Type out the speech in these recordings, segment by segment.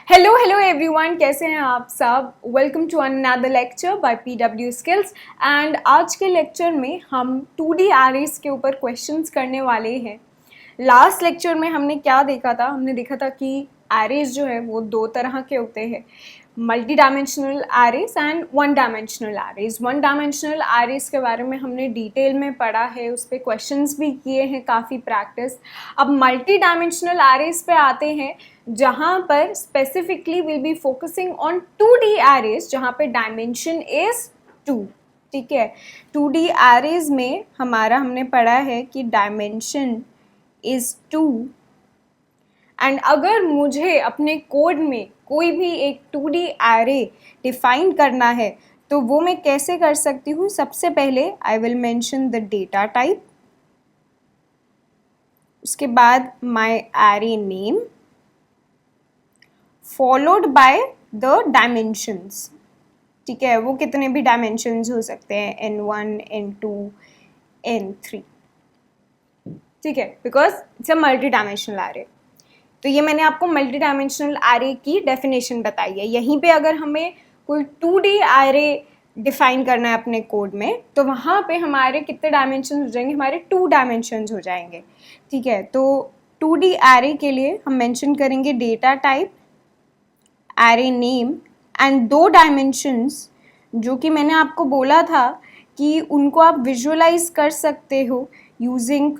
Hello hello everyone, कैसे हैं आप सब। Welcome to another lecture by PW skills. And आज के लेक्चर में हम 2D एरेज के ऊपर क्वेश्चंस करने वाले हैं। लास्ट लेक्चर में हमने क्या देखा था, हमने देखा था कि एरेज जो है वो दो तरह के होते हैं, multi dimensional arrays and one dimensional arrays. One dimensional arrays के बारे में हमने डिटेल में पढ़ा है, उस पर क्वेश्चंस भी किए हैं, काफ़ी प्रैक्टिस। अब मल्टी डायमेंशनल एरेज पे आते हैं, जहाँ पर specifically will be focusing on 2D arrays, जहाँ पे डायमेंशन इज 2। ठीक है, 2D एरेज में हमने पढ़ा है कि डायमेंशन इज 2। एंड अगर मुझे अपने कोड में कोई भी एक 2D एरे डिफाइन करना है तो वो मैं कैसे कर सकती हूँ। सबसे पहले I will mention the data type, उसके बाद my array name followed by the dimensions. ठीक है, वो कितने भी डायमेंशंस हो सकते हैं, n1 n2 n3। ठीक है, because it's a multi dimensional array. तो ये मैंने आपको मल्टी डायमेंशनल एरे की डेफिनेशन बताई है। यहीं पे अगर हमें कोई 2D एरे डिफाइन करना है अपने कोड में, तो वहाँ पे हमारे कितने डायमेंशन हो जाएंगे, हमारे 2 डायमेंशंस हो जाएंगे। ठीक है, तो 2D एरे के लिए हम मेंशन करेंगे data type, array name and 2 dimensions, जो कि मैंने आपको बोला था कि उनको आप विजुअलाइज कर सकते हो using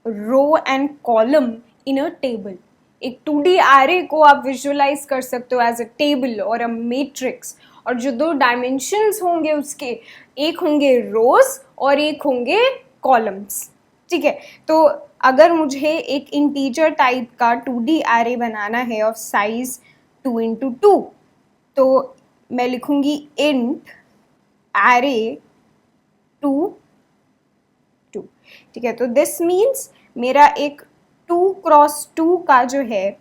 row and column in a table. एक 2D एरे को आप विजुअलाइज कर सकते हो एज अ टेबल और अ मैट्रिक्स, और जो 2 डायमेंशंस होंगे उसके, एक होंगे रोज और एक होंगे कॉलम्स। ठीक है, तो अगर मुझे एक इंटीजर टाइप का 2D एरे बनाना है ऑफ साइज 2 into 2, तो मैं लिखूंगी इंट एरे 2 2। ठीक है, तो दिस मीन्स मेरा एक 2x2 का जो है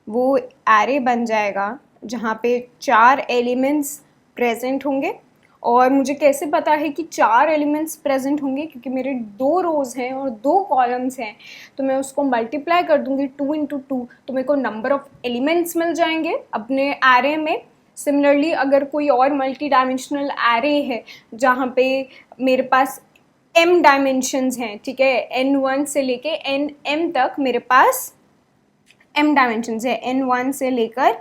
वो एरे बन जाएगा, जहाँ पे 4 एलिमेंट्स प्रेजेंट होंगे। और मुझे कैसे पता है कि 4 एलिमेंट्स प्रेजेंट होंगे, क्योंकि मेरे 2 रोज हैं और 2 कॉलम्स हैं, तो मैं उसको मल्टीप्लाई कर दूंगी 2 into 2, तो मेरे को नंबर ऑफ एलिमेंट्स मिल जाएंगे अपने एरे में। सिमिलरली अगर कोई और मल्टी डायमेंशनल एरे है जहाँ पे मेरे पास m डायमेंशंस हैं, ठीक है, n1 से लेके nm तक मेरे पास m डायमेंशंस है, n1 से लेकर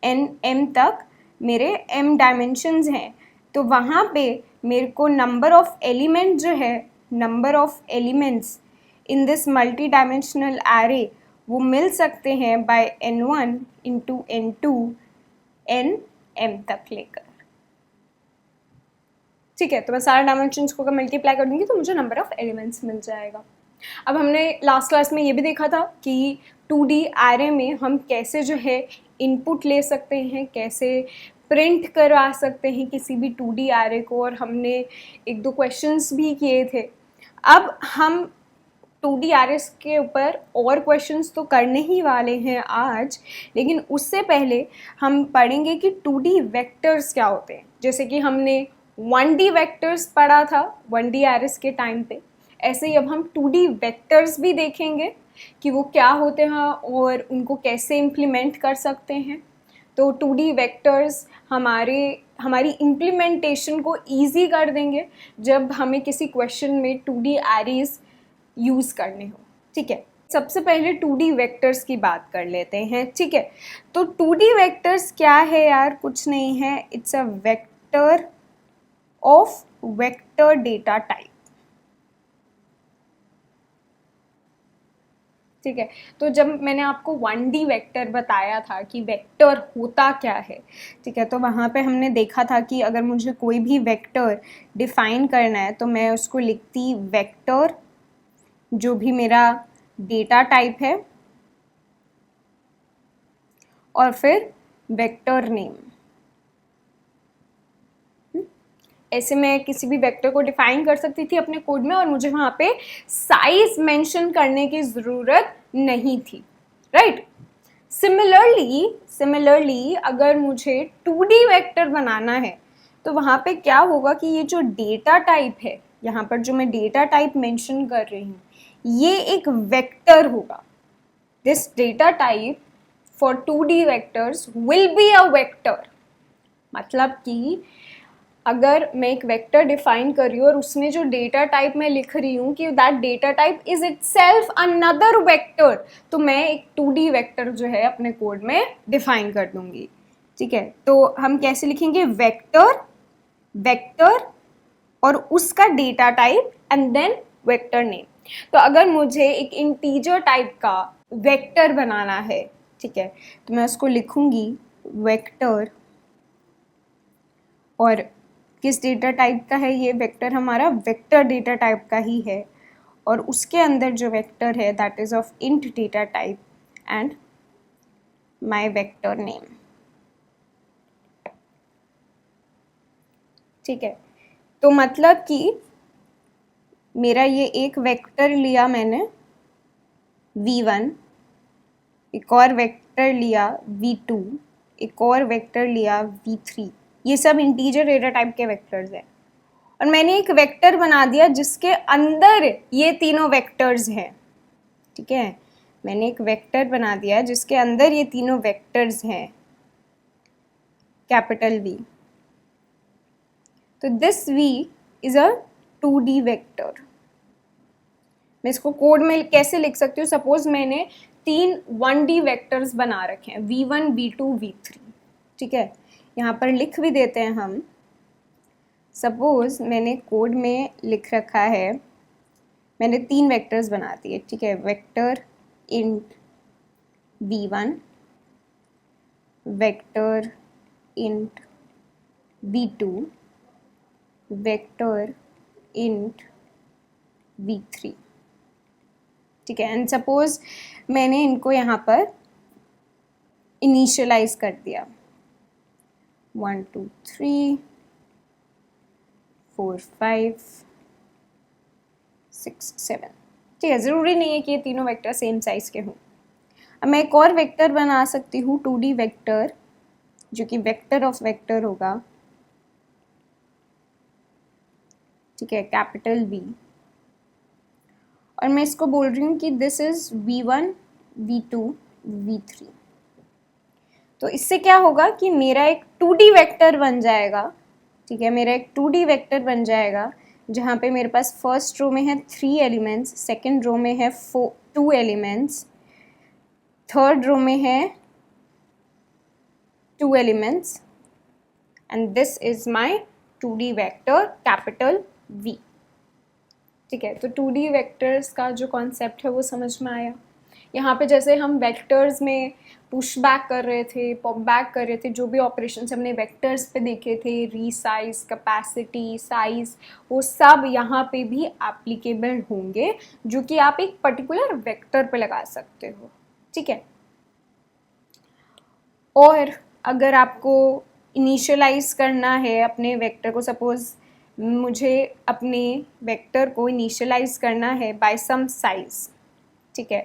nm तक मेरे m डायमेंशंस हैं, तो वहाँ पे मेरे को नंबर ऑफ एलिमेंट जो है, number of elements in this multi dimensional array वो मिल सकते हैं bye n1 into n2 nm तक लेकर। ठीक है, तो मैं सारे डायमेंशंस को मल्टीप्लाई कर दूंगी तो मुझे नंबर ऑफ एलिमेंट्स मिल जाएगा। अब हमने लास्ट क्लास में ये भी देखा था कि 2D एरे में हम कैसे जो है इनपुट ले सकते हैं, कैसे प्रिंट करवा सकते हैं किसी भी 2D एरे को, और हमने 1-2 क्वेश्चंस भी किए थे। अब हम 2D एरेस के ऊपर और क्वेश्चंस तो करने ही वाले हैं आज, लेकिन उससे पहले हम पढ़ेंगे कि 2D वेक्टर्स क्या होते हैं। जैसे कि हमने 1D वेक्टर्स पढ़ा था 1D एरेस के टाइम पे, ऐसे ही अब हम 2D वेक्टर्स भी देखेंगे कि वो क्या होते हैं और उनको कैसे इम्प्लीमेंट कर सकते हैं। तो 2D वेक्टर्स हमारी इम्प्लीमेंटेशन को ईजी कर देंगे जब हमें किसी क्वेश्चन में 2D एरेज यूज़ करने हो। ठीक है, सबसे पहले 2D वेक्टर्स की बात कर लेते हैं। ठीक है, तो 2D वेक्टर्स क्या है यार, कुछ नहीं है, it's a vector of vector data type. ठीक है, तो जब मैंने आपको 1D वेक्टर बताया था कि वेक्टर होता क्या है, ठीक है, तो वहाँ पे हमने देखा था कि अगर मुझे कोई भी वेक्टर डिफाइन करना है तो मैं उसको लिखती वेक्टर जो भी मेरा डेटा टाइप है, और फिर वेक्टर नेम। ऐसे मैं किसी भी वेक्टर को डिफाइन कर सकती थी अपने कोड में, और मुझे वहाँ पे साइज मेंशन करने की ज़रूरत नहीं थी, राइट। सिमिलरली अगर मुझे 2D वेक्टर बनाना है तो वहाँ पे क्या होगा कि ये जो डेटा टाइप है, यहाँ पर जो मैं डेटा टाइप मेंशन कर रही हूँ, ये एक वेक्टर होगा। This data type for 2D vectors will be a vector. मतलब कि अगर मैं एक वेक्टर डिफाइन कर रही हूँ और उसमें जो डेटा टाइप मैं लिख रही हूँ कि that data type is itself another vector, तो मैं एक 2D वेक्टर जो है अपने कोड में डिफाइन कर दूंगी. ठीक है, तो हम कैसे लिखेंगे? वेक्टर, वेक्टर और उसका data type and then vector name. तो अगर मुझे एक इंटीजर टाइप का वेक्टर बनाना है, ठीक है, तो मैं उसको लिखूंगी वेक्टर, और किस डेटा टाइप का है ये वेक्टर? हमारा वेक्टर डेटा टाइप का ही है, और उसके अंदर जो वेक्टर है that is of int data type and my vector name. ठीक है, तो मतलब कि मेरा ये एक वेक्टर लिया मैंने v1, एक और वेक्टर लिया v2, एक और वेक्टर लिया v3. ये सब इंटीजर डेटा टाइप के वेक्टर्स हैं, और मैंने एक वेक्टर बना दिया जिसके अंदर ये तीनों वेक्टर्स हैं. ठीक है, मैंने एक वेक्टर बना दिया जिसके अंदर ये तीनों वेक्टर्स हैं, कैपिटल V. तो this V is a 2D vector. मैं इसको कोड में कैसे लिख सकती हूँ? सपोज मैंने 3 1D वेक्टर्स बना रखे हैं, v1, v2, v3. ठीक है, यहाँ पर लिख भी देते हैं हम. सपोज मैंने कोड में लिख रखा है, मैंने 3 वेक्टर्स बना दिए. ठीक है, vector int v1, vector int v2, vector int v3. ठीक है, एंड सपोज मैंने इनको यहाँ पर इनिशियलाइज कर दिया 1 2 3 4 5 6 7. ठीक है, ज़रूरी नहीं है कि ये तीनों वेक्टर सेम साइज के हों. अब मैं एक और वेक्टर बना सकती हूँ 2D वेक्टर, जो कि वेक्टर ऑफ वेक्टर होगा. ठीक है, कैपिटल V, और मैं इसको बोल रही हूँ कि this is v1, v2, v3. तो इससे क्या होगा कि मेरा एक 2D वेक्टर बन जाएगा. ठीक है, मेरा एक 2D वेक्टर बन जाएगा जहाँ पे मेरे पास फर्स्ट रो में है 3 एलिमेंट्स, सेकेंड रो में है 2 एलिमेंट्स, थर्ड रो में है 2 elements, and this is my 2D vector capital V. ठीक है, तो 2D वेक्टर्स का जो कॉन्सेप्ट है वो समझ में आया. यहाँ पे जैसे हम वेक्टर्स में पुश बैक कर रहे थे, पॉप बैक कर रहे थे, जो भी ऑपरेशंस हमने वेक्टर्स पे देखे थे, रीसाइज, कैपेसिटी, साइज, वो सब यहाँ पे भी एप्लीकेबल होंगे, जो कि आप एक पर्टिकुलर वेक्टर पे लगा सकते हो. ठीक है, और अगर आपको इनिशियलाइज करना है अपने वेक्टर को, सपोज मुझे अपने वेक्टर को इनिशियलाइज करना है बाय सम साइज. ठीक है,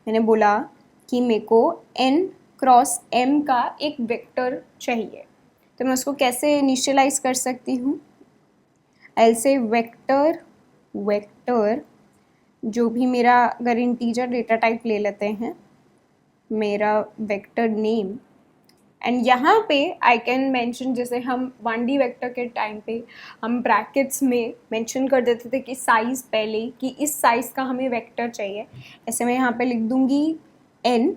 मैंने बोला कि मेरे को n क्रॉस m का एक वेक्टर चाहिए, तो मैं उसको कैसे इनिशियलाइज कर सकती हूँ? आई से वेक्टर, वेक्टर जो भी मेरा, अगर इंटीजर डेटा टाइप ले लेते हैं, मेरा वेक्टर नेम, एंड यहाँ पे आई कैन मेंशन, जैसे हम 1D वेक्टर के टाइम पे हम ब्रैकेट्स में मेंशन कर देते थे कि साइज़ पहले, कि इस साइज़ का हमें वेक्टर चाहिए. ऐसे मैं यहाँ पे लिख दूँगी n,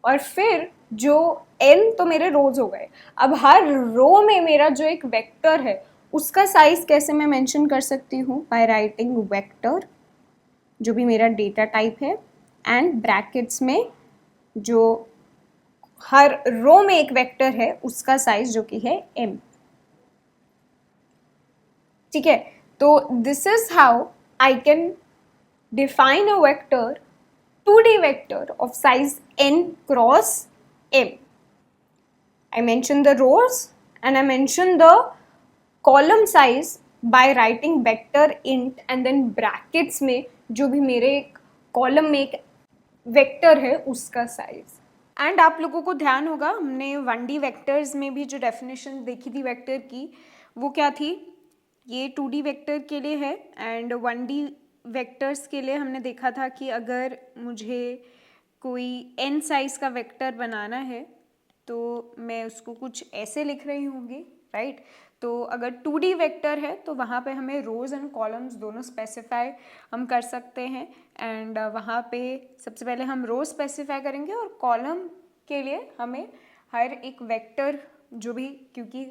और फिर जो n तो मेरे रोज हो गए. अब हर रो में मेरा जो एक वेक्टर है उसका साइज कैसे मैं मेंशन कर सकती हूँ? बाय राइटिंग वेक्टर, जो भी मेरा डेटा टाइप है, एंड ब्रैकेट्स में जो हर रो में एक वेक्टर है उसका साइज जो कि है m. ठीक है, तो this is how I can define a vector, 2D vector of size n cross m. I mention the rows and I mention the column size by writing vector int and then brackets में जो भी मेरे एक column में एक vector है उसका size. And आप लोगों को ध्यान होगा हमने 1D वेक्टर्स में भी जो डेफिनेशन देखी थी वेक्टर की, वो क्या थी? ये 2D वेक्टर के लिए है, एंड 1D वेक्टर्स के लिए हमने देखा था कि अगर मुझे कोई n साइज़ का वेक्टर बनाना है तो मैं उसको कुछ ऐसे लिख रही होंगी, राइट। तो अगर 2D वेक्टर है तो वहाँ पे हमें रोज़ एंड कॉलम्स दोनों स्पेसिफाई हम कर सकते हैं। एंड वहाँ पे सबसे पहले हम रो स्पेसिफाई करेंगे और कॉलम के लिए हमें हर एक वेक्टर जो भी, क्योंकि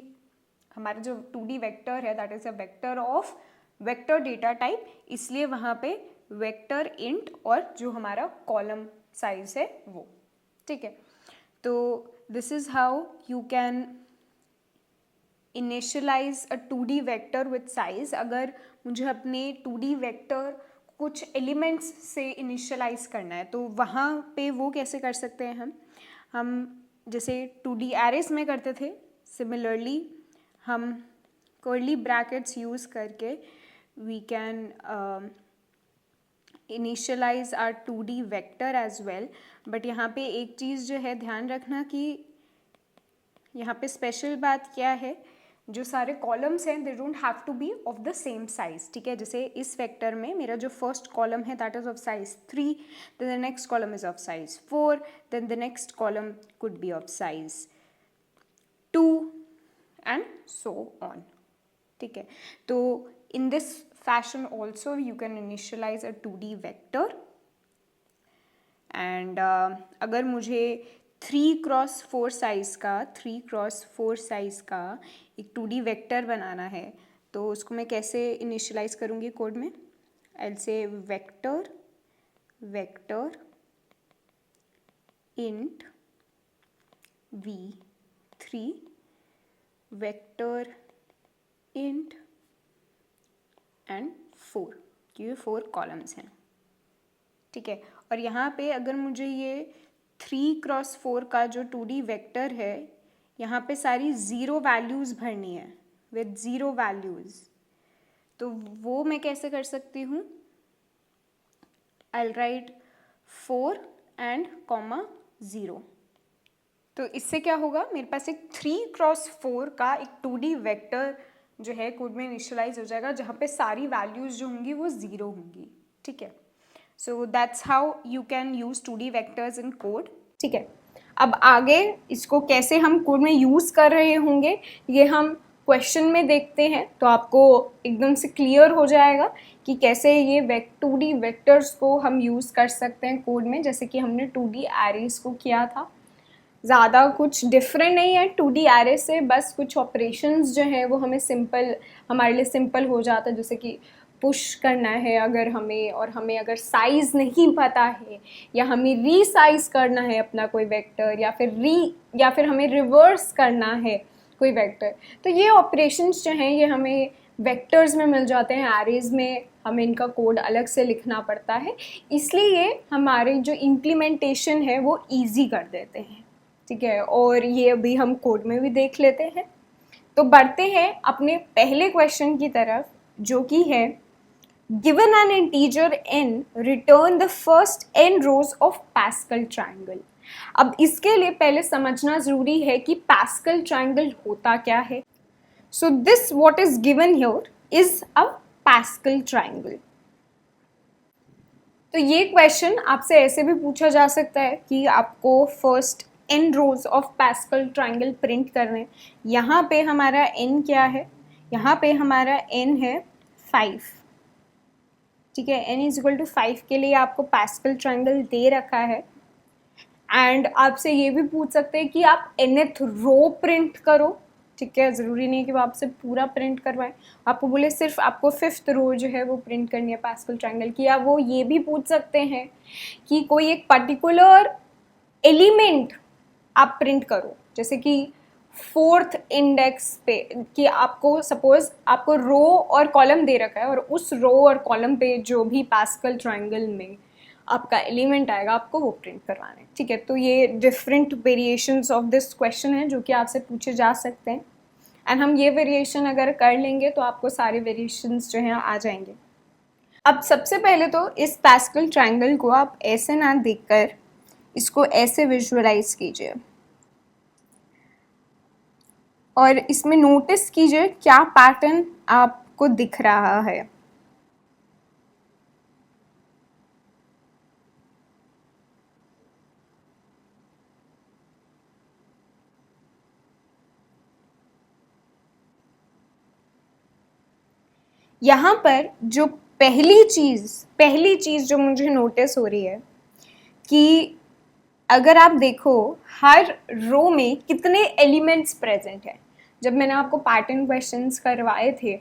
हमारा जो 2D वेक्टर है that is a vector of vector data type, इसलिए वहाँ पे वेक्टर इंट और जो हमारा कॉलम साइज है वो, ठीक है। तो this is how you can initialize a 2D vector with size. अगर मुझे अपने 2D वेक्टर कुछ एलिमेंट्स से इनिशियलाइज करना है तो वहाँ पे वो कैसे कर सकते हैं हम जैसे 2D एरेस में करते थे, सिमिलरली हम कर्ली ब्रैकेट्स यूज़ करके we can initialize a 2D vector as well. But यहाँ पे एक चीज़ जो है ध्यान रखना कि यहाँ पे स्पेशल बात क्या है, जो सारे कॉलम्स हैं they don't have to be of the same size, ठीक है। जैसे इस वेक्टर में मेरा जो फर्स्ट कॉलम है that is of size 3, then the next column is of size 4, then the next column could be of size 2 and so on, ठीक है। तो in this fashion also you can initialize a 2D vector. And अगर मुझे 3x4 size का एक 2D vector बनाना है तो उसको मैं कैसे इनिशियलाइज करूँगी कोड में। I will say vector int v3 vector int and 4, ये 4 कॉलम्स हैं, ठीक है। और यहाँ पे अगर मुझे ये 3x4 का जो 2D वेक्टर है यहाँ पे सारी ज़ीरो वैल्यूज़ भरनी है विद ज़ीरो वैल्यूज़, तो वो मैं कैसे कर सकती हूँ। आई राइट 4 एंड कॉमा 0। तो इससे क्या होगा, मेरे पास एक 3x4 का एक 2D वेक्टर जो है कोड में इनिशियलाइज हो जाएगा जहाँ पे सारी वैल्यूज़ जो होंगी वो 0 होंगी, ठीक है। So that's how you can use 2D vectors in code, ठीक है। अब आगे इसको कैसे हम कोड में यूज़ कर रहे होंगे ये हम क्वेश्चन में देखते हैं, तो आपको एकदम से क्लियर हो जाएगा कि कैसे ये 2D वेक्टर्स को हम यूज़ कर सकते हैं कोड में, जैसे कि हमने 2D एरेज को किया था। ज़्यादा कुछ डिफरेंट नहीं है 2D एरे से, बस कुछ ऑपरेशंस जो है वो हमारे लिए सिंपल हो जाता है, जैसे कि पुश करना है अगर हमें, और हमें अगर साइज़ नहीं पता है या हमें रीसाइज करना है अपना कोई वेक्टर, या फिर हमें रिवर्स करना है कोई वेक्टर, तो ये ऑपरेशंस जो हैं ये हमें वेक्टर्स में मिल जाते हैं। एरेज में हमें इनका कोड अलग से लिखना पड़ता है, इसलिए ये हमारे जो इम्प्लीमेंटेशन है वो ईजी कर देते हैं, ठीक है। और ये अभी हम कोड में भी देख लेते हैं। तो बढ़ते हैं अपने पहले क्वेश्चन की तरफ, जो कि है given an integer n return the first n rows of Pascal triangle। अब इसके लिए पहले समझना जरूरी है कि Pascal triangle होता क्या है। So this what is given here is a Pascal triangle। तो ये क्वेश्चन आपसे ऐसे भी पूछा जा सकता है कि आपको first n rose of Pascal triangle print करने हैं। यहाँ पे हमारा n क्या है, यहाँ पे हमारा n है 5, ठीक है। n इज इक्वल टू 5 के लिए आपको पैस्कल ट्राइंगल दे रखा है। एंड आपसे ये भी पूछ सकते हैं कि आप nth रो प्रिंट करो, ठीक है। ज़रूरी नहीं कि वो आपसे पूरा प्रिंट करवाएं, आपको बोले सिर्फ आपको 5th रो जो है वो प्रिंट करनी है पैस्कल ट्राइंगल की। या वो ये भी पूछ सकते हैं कि कोई एक पर्टिकुलर एलिमेंट आप प्रिंट करो, जैसे कि 4th इंडेक्स पे, कि आपको सपोज आपको रो और कॉलम दे रखा है और उस रो और कॉलम पे जो भी पैस्कल ट्राइंगल में आपका एलिमेंट आएगा आपको वो प्रिंट करवाना है, ठीक है। तो ये different variations of this question है जो कि आपसे पूछे जा सकते हैं। एंड हम ये वेरिएशन अगर कर लेंगे तो आपको सारे वेरिएशंस जो हैं आ जाएंगे। अब सबसे पहले तो इस पैस्कल ट्राइंगल को आप ऐसे ना देखकर इसको ऐसे विजुअलाइज कीजिए और इसमें नोटिस कीजिए क्या पैटर्न आपको दिख रहा है। यहाँ पर जो पहली चीज़ जो मुझे नोटिस हो रही है कि अगर आप देखो हर रो में कितने एलिमेंट्स प्रेजेंट हैं। जब मैंने आपको पैटर्न क्वेश्चंस करवाए थे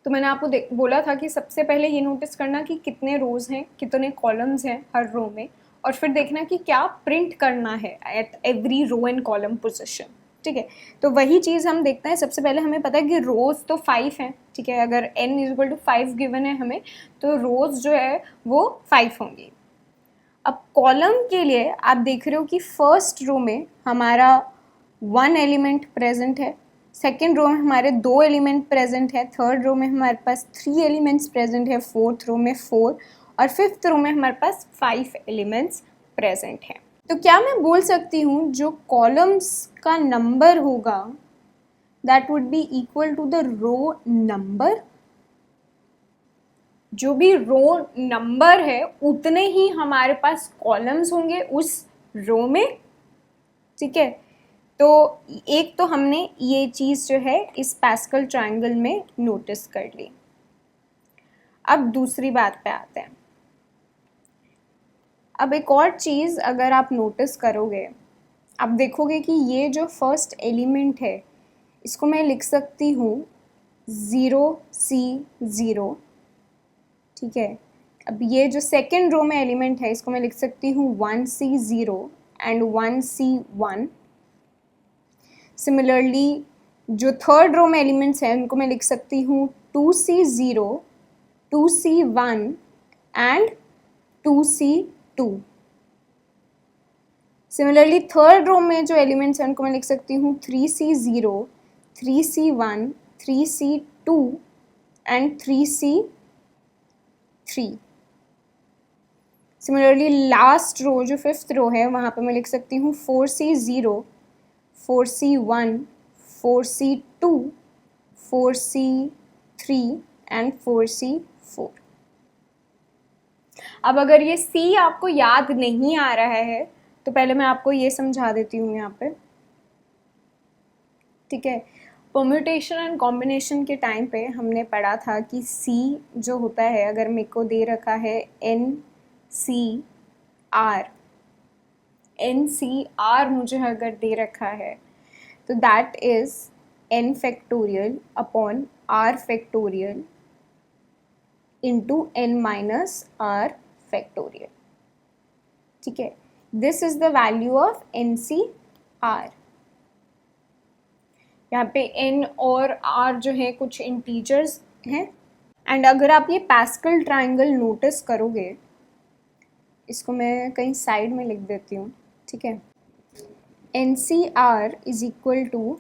तो मैंने आपको बोला था कि सबसे पहले ये नोटिस करना कि कितने रोज हैं, कितने कॉलम्स हैं हर रो में, और फिर देखना कि क्या प्रिंट करना है at every row and column position. ठीक है, तो वही चीज़ हम देखते हैं। सबसे पहले हमें पता है कि रोज तो 5 हैं। ठीक है, अगर n इक्वल टू 5 गिवन है हमें, तो रोज जो है वो 5 होंगी। अब कॉलम के लिए आप देख रहे हो कि फर्स्ट रो में हमारा 1 एलिमेंट प्रेजेंट है, सेकेंड रो में हमारे 2 एलिमेंट प्रेजेंट है, थर्ड रो में हमारे पास 3 एलिमेंट्स प्रेजेंट है, फोर्थ रो में 4 और फिफ्थ रो में हमारे पास 5 एलिमेंट्स प्रेजेंट है। तो क्या मैं बोल सकती हूँ जो कॉलम्स का नंबर होगा that would be equal to the row number. जो भी रो नंबर है उतने ही हमारे पास कॉलम्स होंगे उस रो में। ठीक है, तो एक तो हमने ये चीज़ जो है इस पैस्कल ट्रायंगल में नोटिस कर ली। अब दूसरी बात पे आते हैं। अब एक और चीज़ अगर आप नोटिस करोगे, आप देखोगे कि ये जो फर्स्ट एलिमेंट है इसको मैं लिख सकती हूँ 0C0। ठीक है, अब ये जो सेकेंड रो में एलिमेंट है इसको मैं लिख सकती हूँ 1C0 एंड 1C1। सिमिलरली जो थर्ड रो में एलिमेंट्स हैं उनको मैं लिख सकती हूँ 2C0, 2C1 and 2C2। Similarly third row में जो एलिमेंट्स हैं उनको मैं लिख सकती हूँ 3C0, 3C1, 3C2 and 3C3। Similarly last row जो फिफ्थ रो है वहाँ पे मैं लिख सकती हूँ 4C0, 4C1, 4C2, 4C3 and 4C4। अब अगर ये C आपको याद नहीं आ रहा है तो पहले मैं आपको ये समझा देती हूँ यहाँ पे। ठीक है, परम्यूटेशन एंड कॉम्बिनेशन के टाइम पे हमने पढ़ा था कि C जो होता है, अगर मेरे को दे रखा है NCR मुझे अगर दे रखा है तो that is n factorial upon r factorial into n minus r factorial. ठीक है, this is the value of NCR। यहाँ पे n और r जो है कुछ इंटीजर्स हैं। एंड अगर आप ये पैस्कल ट्रायंगल नोटिस करोगे, इसको मैं कहीं साइड में लिख देती हूँ। ठीक है, NCR is equal to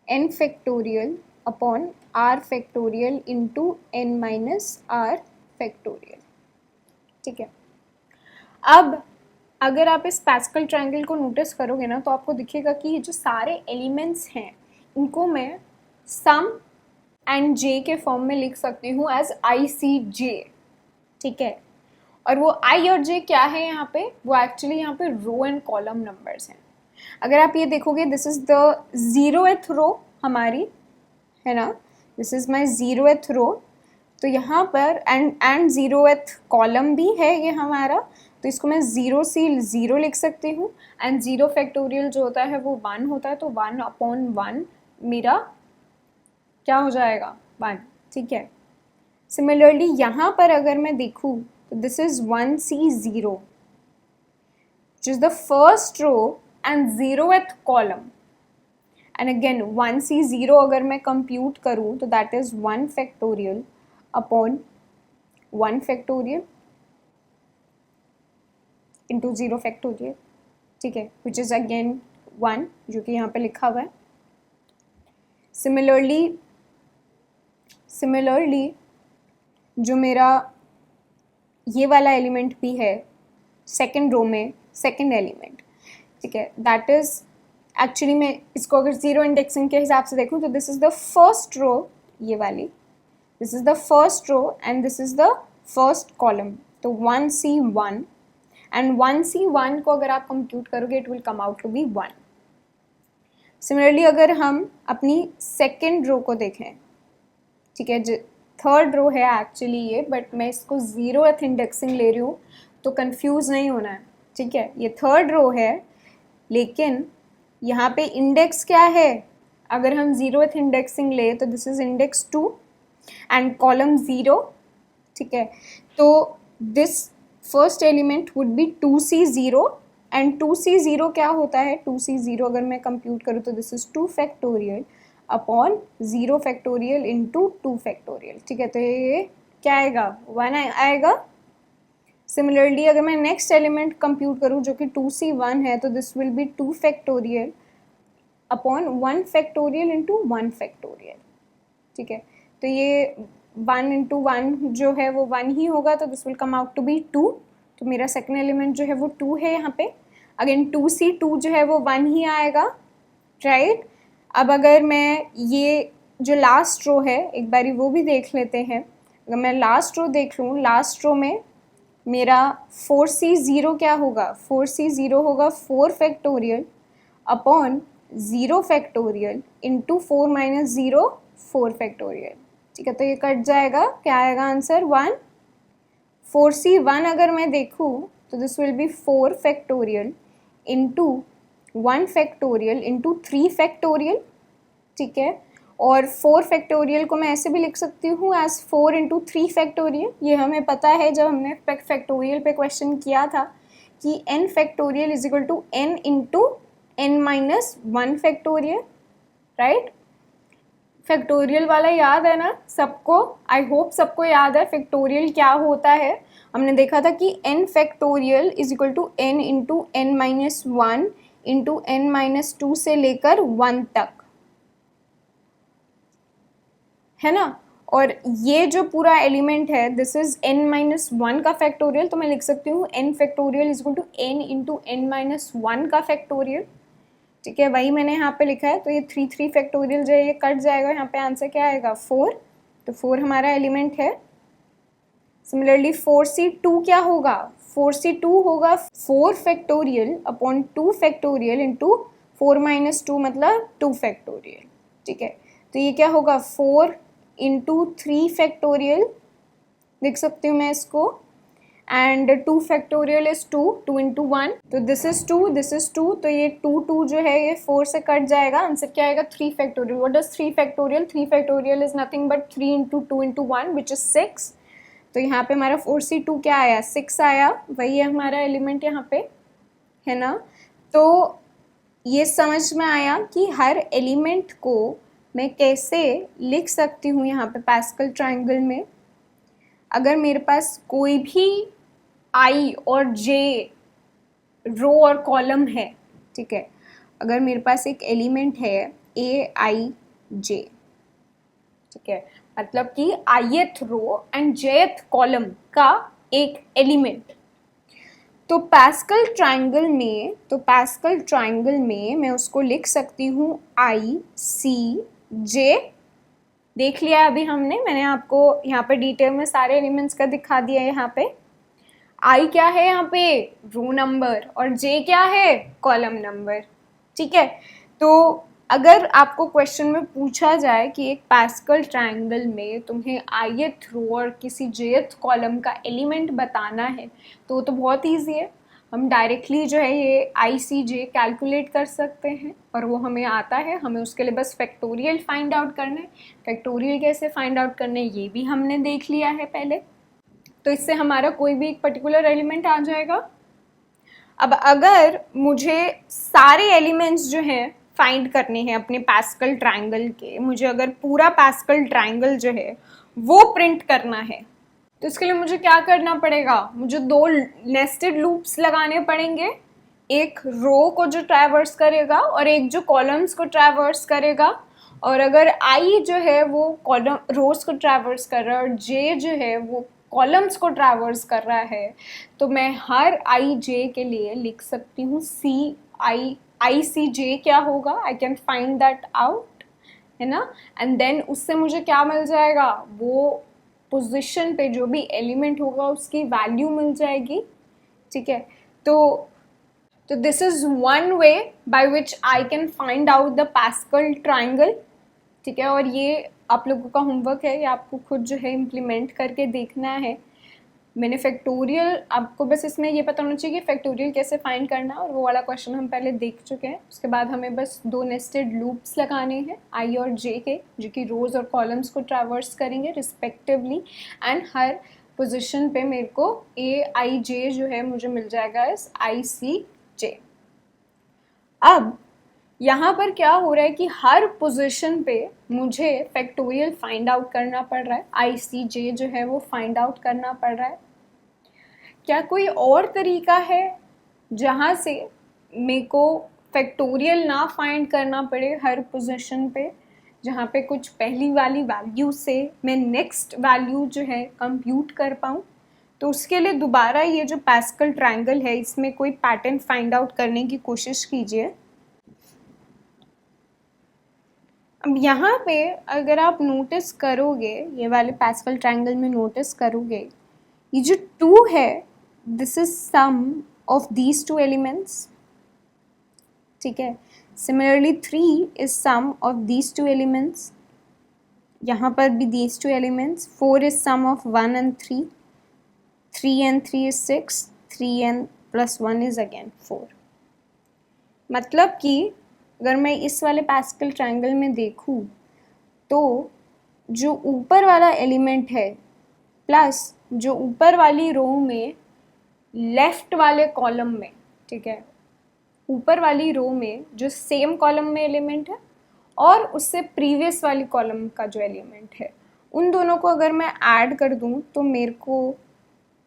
n factorial upon r factorial into n minus r factorial. ठीक है, अब अगर आप इस पैस्कल ट्रायंगल को नोटिस करोगे ना तो आपको दिखेगा कि ये जो सारे एलिमेंट्स हैं इनको मैं सम एंड j के फॉर्म में लिख सकती हूँ एज ICJ। ठीक है, और वो I और J क्या है यहाँ पे, वो एक्चुअली यहाँ पे रो एंड कॉलम नंबर्स हैं। अगर आप ये देखोगे दिस इज द 0th रो हमारी, है ना, दिस इज माई 0th रो। तो यहाँ पर एंड 0th कॉलम भी है ये हमारा, तो इसको मैं 0C0 लिख सकती हूँ। एंड 0 फैक्टोरियल जो होता है वो 1 होता है, तो 1/1 मेरा क्या हो जाएगा 1। ठीक है, सिमिलरली यहाँ पर अगर मैं देखूँ तो this is 1C0 which is the first row and 0th column, and again 1C0 अगर मैं compute करूँ तो that is 1 factorial upon 1 factorial into 0 factorial। ठीक है, which is again 1 जो कि यहाँ पे लिखा हुआ है। सिमिलरली जो मेरा ये वाला एलिमेंट भी है सेकेंड रो में, सेकेंड एलिमेंट, ठीक है, दैट इज एक्चुअली मैं इसको अगर जीरो इंडेक्सिंग के हिसाब से देखूँ तो this is the first row, ये वाली this is the first row and this is the first column, तो 1C1 एंड 1C1 को अगर आप कंप्यूट करोगे it will come out to be 1। Similarly अगर हम अपनी सेकेंड रो को देखें, ठीक है, थर्ड रो है एक्चुअली ये, बट मैं इसको 0th इंडेक्सिंग ले रही हूँ तो कंफ्यूज नहीं होना है, ठीक है। ये थर्ड रो है, लेकिन यहाँ पे इंडेक्स क्या है, अगर हम 0th इंडेक्सिंग ले तो this is index 2 and column 0, ठीक है। तो this first element would be 2C0 and 2C0 क्या होता है, 2C0 अगर मैं कंप्यूट करूँ तो this is 2 factorial upon 0 factorial into 2 factorial, ठीक है। तो ये क्या आएगा, 1 आएगा। सिमिलरली अगर मैं नेक्स्ट एलिमेंट कंप्यूट करूँ जो कि 2C1 है, तो this will be 2 factorial upon 1 factorial into 1 factorial, ठीक है। तो ये 1 इंटू 1 जो है वो 1 ही होगा, तो this will come out to be 2। तो मेरा सेकेंड एलिमेंट जो है वो 2 है यहाँ पे। अगेन 2C2 जो है वो 1 ही आएगा, राइट। अब अगर मैं ये जो लास्ट रो है एक बारी वो भी देख लेते हैं। अगर मैं लास्ट रो देख लूँ, लास्ट रो में मेरा 4C0 क्या होगा, 4C0 होगा 4 factorial upon 0 factorial into 4 minus 0 4 factorial, ठीक है। तो ये कट जाएगा, क्या आएगा आंसर 1। 4C1 अगर मैं देखूँ तो this will be 4 factorial into 1 factorial into 3 factorial, ठीक है। और 4 फैक्टोरियल को मैं ऐसे भी लिख सकती हूँ एज 4 इंटू 3 फैक्टोरियल। ये हमें पता है जब हमने फैक्टोरियल पे क्वेश्चन किया था कि n factorial is equal to n into n minus 1 factorial, right. Factorial वाला याद है ना सबको, आई होप सबको याद है फैक्टोरियल क्या होता है। हमने देखा था कि n factorial is equal to n into n minus 1 into n minus 2 से लेकर 1 तक, है ना। और ये जो पूरा एलिमेंट है दिस इज n माइनस 1 का फैक्टोरियल, तो मैं लिख सकती हूँ n factorial is equal to n into n minus 1 का फैक्टोरियल, ठीक है। वही मैंने यहाँ पे लिखा है। तो ये 3 फैक्टोरियल जो है ये कट जाएगा, यहाँ पे आंसर क्या आएगा 4। तो 4 हमारा एलिमेंट है। सिमिलरली 4C2 क्या होगा, 4C2 होगा 4 factorial upon 2 factorial into 4 minus 2 मतलब 2 फैक्टोरियल, ठीक है। तो ये क्या होगा 4 इंटू 3 फैक्टोरियल लिख सकती हूँ मैं इसको, एंड 2 फैक्टोरियल इज 2, 2 इंटू 1, तो दिस इज 2, दिस इज 2, तो ये 2 जो है ये 4 से कट जाएगा, आंसर क्या आएगा 3 factorial. What does 3 factorial, 3 factorial is nothing but 3 into 2 into 1 which is 6। तो यहाँ पे हमारा 4C2 क्या आया 6 आया, वही है हमारा एलिमेंट यहाँ पे, है ना। तो ये समझ में आया कि हर एलिमेंट को मैं कैसे लिख सकती हूँ यहाँ पे पास्कल ट्रायंगल में। अगर मेरे पास कोई भी आई और जे रो और कॉलम है, ठीक है, अगर मेरे पास एक एलिमेंट है AIJ, ठीक है, मतलब कि ith row and jth column का एक एलिमेंट, तो पास्कल ट्रायंगल में मैं उसको लिख सकती हूँ ICJ। देख लिया अभी हमने, मैंने आपको यहाँ पे डिटेल में सारे एलिमेंट्स का दिखा दिया है। यहाँ पे आई क्या है, यहाँ पे रो नंबर, और जे क्या है कॉलम नंबर, ठीक है। तो अगर आपको क्वेश्चन में पूछा जाए कि एक पास्कल ट्रायंगल में तुम्हें ith रो और किसी jth कॉलम का एलिमेंट बताना है तो बहुत ईजी है। हम डायरेक्टली जो है ये ICJ कैलकुलेट कर सकते हैं और वो हमें आता है। हमें उसके लिए बस फैक्टोरियल फाइंड आउट करना है। फैक्टोरियल कैसे फाइंड आउट करना है ये भी हमने देख लिया है पहले। तो इससे हमारा कोई भी एक पर्टिकुलर एलिमेंट आ जाएगा। अब अगर मुझे सारे एलिमेंट्स जो हैं फाइंड करने हैं अपने पास्कल ट्रायंगल के, मुझे अगर पूरा पास्कल ट्रायंगल जो है वो प्रिंट करना है तो इसके लिए मुझे क्या करना पड़ेगा, मुझे 2 नेस्टेड लूप्स लगाने पड़ेंगे, एक रो को जो ट्रैवर्स करेगा और एक जो कॉलम्स को ट्रैवर्स करेगा। और अगर आई जो है वो कॉलम रोज को ट्रैवर्स कर रहा है और जे जो है वो कॉलम्स को ट्रैवर्स कर रहा है, तो मैं हर आई जे के लिए लिख सकती हूँ ICJ क्या होगा, I can find that out, है ना। एंड देन उससे मुझे क्या मिल जाएगा, वो पोजीशन पे जो भी एलिमेंट होगा उसकी वैल्यू मिल जाएगी, ठीक है। तो तो this is one way by which I can find out the pascal triangle, ठीक है। और ये आप लोगों का होमवर्क है, ये आपको खुद जो है इम्प्लीमेंट करके देखना है। मैंने फैक्टोरियल, आपको बस इसमें ये पता होना चाहिए कि फैक्टोरियल कैसे फाइंड करना है, और वो वाला क्वेश्चन हम पहले देख चुके हैं। उसके बाद हमें बस 2 नेस्टेड लूप्स लगाने हैं आई और जे के, जो कि रोज और कॉलम्स को ट्रैवर्स करेंगे रिस्पेक्टिवली, एंड हर पोजीशन पे मेरे को ए आई जे जो है मुझे मिल जाएगा इस आई सी जे। अब यहाँ पर क्या हो रहा है कि हर पोजीशन पे मुझे फैक्टोरियल फाइंड आउट करना पड़ रहा है, आई सी जे जो है वो फाइंड आउट करना पड़ रहा है। क्या कोई और तरीका है जहाँ से मेरे को फैक्टोरियल ना फाइंड करना पड़े हर पोजीशन पे, जहाँ पे कुछ पहली वाली वैल्यू से मैं नेक्स्ट वैल्यू जो है कंप्यूट कर पाऊँ? तो उसके लिए दोबारा ये जो पास्कल ट्रायंगल है इसमें कोई पैटर्न फाइंड आउट करने की कोशिश कीजिए। अब यहाँ पे अगर आप नोटिस करोगे, ये वाले पास्कल ट्रायंगल में नोटिस करोगे, ये जो 2 है this is sum of these 2 elements, ठीक है। Similarly 3 is sum of these 2 elements, यहाँ पर भी these 2 elements. 4 is sum of 1 and 3, 3 and 3 is 6, 3 and plus 1 is again 4। मतलब कि अगर मैं इस वाले पास्कल ट्रायंगल में देखूँ तो जो ऊपर वाला एलिमेंट है प्लस जो ऊपर वाली रो में लेफ्ट वाले कॉलम में, ठीक है, ऊपर वाली रो में जो सेम कॉलम में एलिमेंट है और उससे प्रीवियस वाली कॉलम का जो एलिमेंट है, उन दोनों को अगर मैं ऐड कर दूं तो मेरे को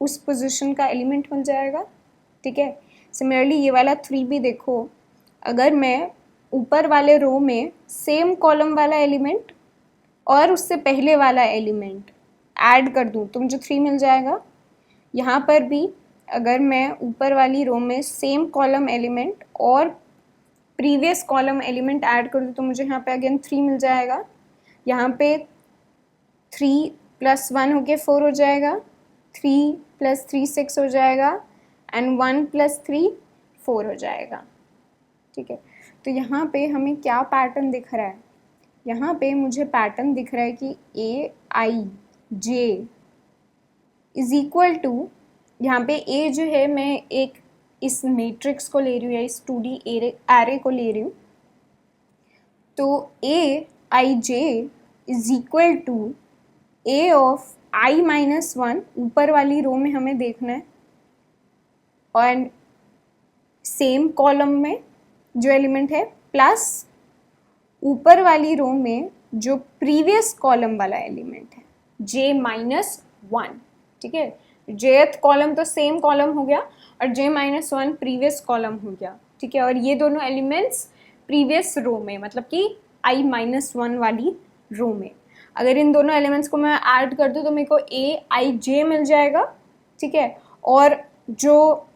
उस पोजीशन का एलिमेंट मिल जाएगा, ठीक है। सिमिलरली ये वाला 3 भी देखो, अगर मैं ऊपर वाले रो में सेम कॉलम वाला एलिमेंट और उससे पहले वाला एलिमेंट ऐड कर दूं तो मुझे 3 मिल जाएगा। यहाँ पर भी अगर मैं ऊपर वाली रो में सेम कॉलम एलिमेंट और प्रीवियस कॉलम एलिमेंट ऐड कर दूं तो मुझे यहाँ पे अगेन 3 मिल जाएगा। यहाँ पे 3 + 1 होके 4 हो जाएगा, 3 + 3 6 हो जाएगा, एंड 1 + 3 4 हो जाएगा, ठीक है। तो यहाँ पे हमें क्या पैटर्न दिख रहा है? यहाँ पे मुझे पैटर्न दिख रहा है कि ए I J is equal to, यहाँ पे ए जो है मैं एक इस मैट्रिक्स को ले रही हूँ या इस 2D एरे को ले रही हूँ, तो A I J is equal to A of i-1 ऊपर वाली रो में हमें देखना है, और सेम कॉलम में जो एलिमेंट है प्लस ऊपर वाली रो में जो प्रीवियस कॉलम वाला एलिमेंट है j-1, ठीक है। jth कॉलम तो सेम कॉलम हो गया और j-1 प्रीवियस कॉलम हो गया, ठीक है। और ये दोनों एलिमेंट्स प्रीवियस रो में, मतलब कि i-1 वाली रो में। अगर इन दोनों एलिमेंट्स को मैं ऐड कर दूँ तो मेरे को a-i-j मिल जाएगा, ठीक है। और जो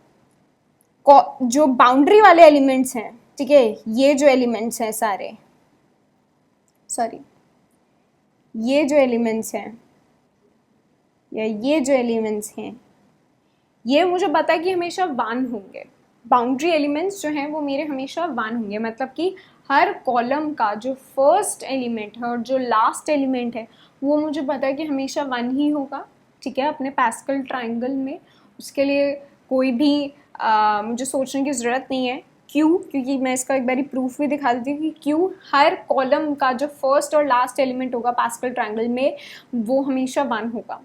बाउंड्री वाले एलिमेंट्स हैं, ठीक है, ये जो एलिमेंट्स हैं सारे, सॉरी, ये जो एलिमेंट्स हैं या ये जो एलिमेंट्स हैं, ये मुझे पता है कि हमेशा 1 होंगे। बाउंड्री एलिमेंट्स जो हैं वो मेरे हमेशा 1 होंगे, मतलब कि हर कॉलम का जो फर्स्ट एलिमेंट है और जो लास्ट एलिमेंट है वो मुझे पता है कि हमेशा 1 ही होगा, ठीक है, अपने पास्कल ट्रायंगल में। उसके लिए कोई भी मुझे सोचने की ज़रूरत नहीं है। क्यों? क्योंकि मैं इसका एक बारी प्रूफ भी दिखा देती हूँ कि क्यों हर कॉलम का जो फर्स्ट और लास्ट एलिमेंट होगा पास्कल ट्रायंगल में वो हमेशा 1 होगा,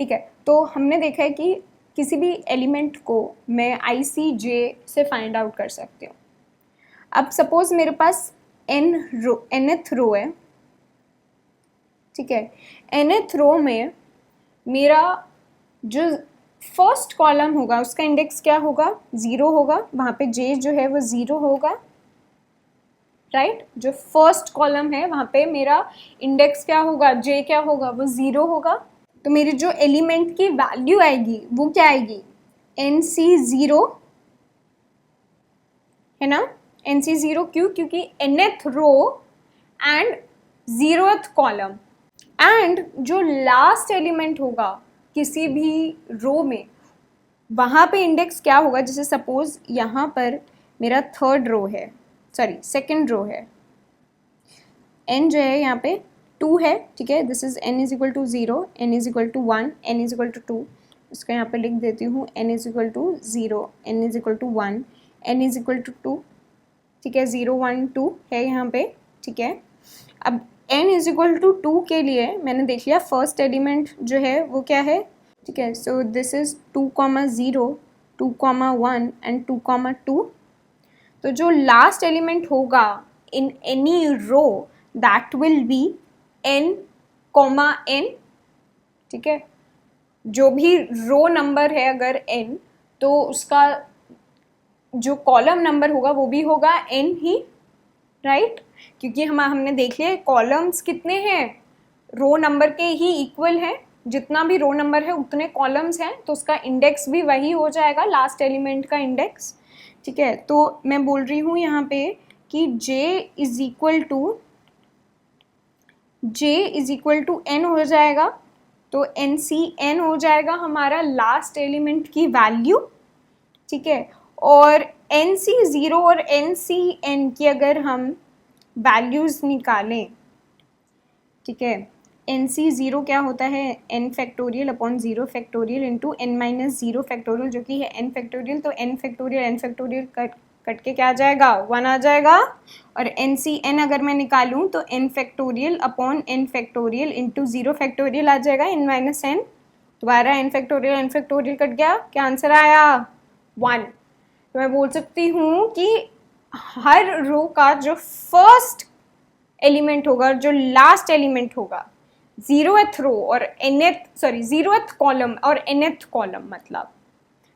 ठीक है। तो हमने देखा है कि किसी भी एलिमेंट को मैं ICJ से फाइंड आउट कर सकती हूँ। अब सपोज मेरे पास nth रो है, ठीक है। nth रो में मेरा जो फर्स्ट कॉलम होगा उसका इंडेक्स क्या होगा? 0 होगा, वहाँ पे j जो है वो 0 होगा, राइट। जो फर्स्ट कॉलम है वहाँ पे मेरा इंडेक्स क्या होगा? j क्या होगा? वो 0 होगा। तो मेरी जो एलिमेंट की वैल्यू आएगी वो क्या आएगी? NC0, है ना। NC0 क्यों? क्योंकि nth row and 0th column, and जो लास्ट एलिमेंट होगा किसी भी रो में वहाँ पे इंडेक्स क्या होगा, जैसे सपोज यहाँ पर मेरा थर्ड रो है, सॉरी सेकंड रो है, n जो है यहाँ पे 2 है, ठीक है, this is n is equal to 0, n is equal to 1, n is equal to 2, इसका यहाँ पे लिख देती हूँ n is equal to 0, n is equal to 1, n is equal to 2, ठीक है, 0 1 2 है यहाँ पे, ठीक है। अब n इज इक्वल टू 2 के लिए मैंने देख लिया फर्स्ट एलिमेंट जो है वो क्या है, ठीक है, सो दिस इज 2, 0, 2, 1 एंड 2, 2। तो जो लास्ट एलिमेंट होगा in any row that will be n, n, ठीक है, जो भी रो नंबर है अगर n, तो उसका जो कॉलम नंबर होगा वो भी होगा n ही, राइट, क्योंकि हमने देख लिया कॉलम्स कितने हैं, रो नंबर के ही इक्वल है, जितना भी रो नंबर है उतने कॉलम्स हैं, तो उसका इंडेक्स भी वही हो जाएगा, लास्ट एलिमेंट का इंडेक्स, ठीक है। तो मैं बोल रही हूँ यहाँ पे कि j is equal to n हो जाएगा, तो NCN हो जाएगा हमारा लास्ट एलिमेंट की वैल्यू, ठीक है। और NC0 और NCN की अगर हम वैल्यूज निकालें, ठीक है, NC0 क्या होता है, n factorial upon 0 factorial into n minus 0 factorial, जो कि है n फैक्टोरियल, तो n फैक्टोरियल कट के क्या आ जाएगा, 1 आ जाएगा। और NCN अगर मैं निकालूं तो n factorial upon n factorial into 0 factorial आ जाएगा n माइनस n, दोबारा n फैक्टोरियल कट गया, क्या आंसर आया, 1। तो मैं बोल सकती हूँ कि हर रो का जो फर्स्ट एलिमेंट होगा, जो लास्ट एलिमेंट होगा, 0th रो और जीरोथ कॉलम और nth कॉलम मतलब,